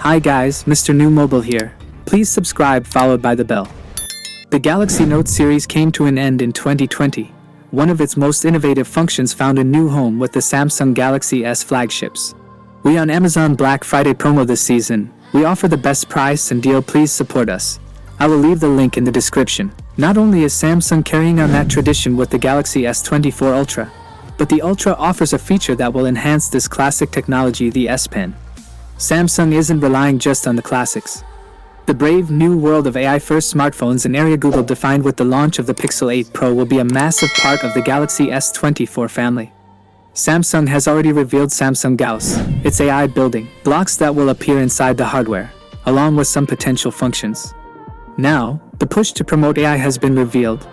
Hi guys, Mrnewmobile here. Please subscribe followed by the bell. The Galaxy Note series came to an end in 2020. One of its most innovative functions found a new home with the Samsung Galaxy S flagships. We on Amazon Black Friday promo this season. We offer the best price and deal, please support us. I will leave the link in the description. Not only is Samsung carrying on that tradition with the Galaxy S24 Ultra, but the Ultra offers a feature that will enhance this classic technology, the S Pen. Samsung isn't relying just on the classics. The brave new world of AI-first smartphones, an area Google defined with the launch of the Pixel 8 Pro, will be a massive part of the Galaxy S24 family. Samsung has already revealed Samsung Gauss, its AI building blocks that will appear inside the hardware, along with some potential functions. Now, the push to promote AI has been revealed.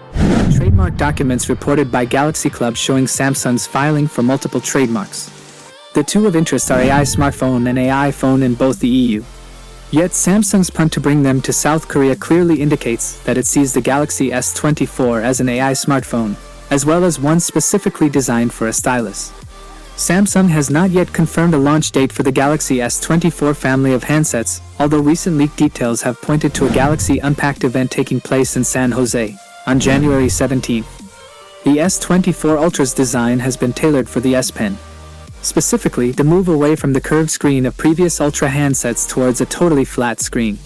Trademark documents reported by Galaxy Club showing Samsung's filing for multiple trademarks. The two of interest are AI smartphone and AI phone in both the EU. Yet Samsung's punt to bring them to South Korea clearly indicates that it sees the Galaxy S24 as an AI smartphone, as well as one specifically designed for a stylus. Samsung has not yet confirmed a launch date for the Galaxy S24 family of handsets, although recent leaked details have pointed to a Galaxy Unpacked event taking place in San Jose on January 17th. The S24 Ultra's design has been tailored for the S Pen. Specifically, the move away from the curved screen of previous Ultra handsets towards a totally flat screen.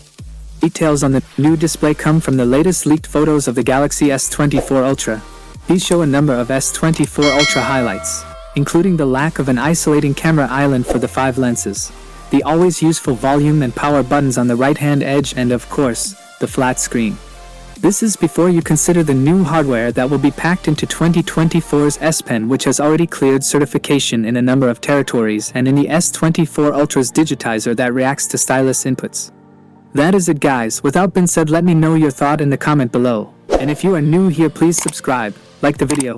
Details on the new display come from the latest leaked photos of the Galaxy S24 Ultra. These show a number of S24 Ultra highlights, including the lack of an isolating camera island for the 5 lenses, the always useful volume and power buttons on the right-hand edge, and of course, the flat screen. This is before you consider the new hardware that will be packed into 2024's S Pen, which has already cleared certification in a number of territories, and in the S24 Ultra's digitizer that reacts to stylus inputs. That is it guys, without being said, let me know your thought in the comment below. And if you are new here, please subscribe, like the video.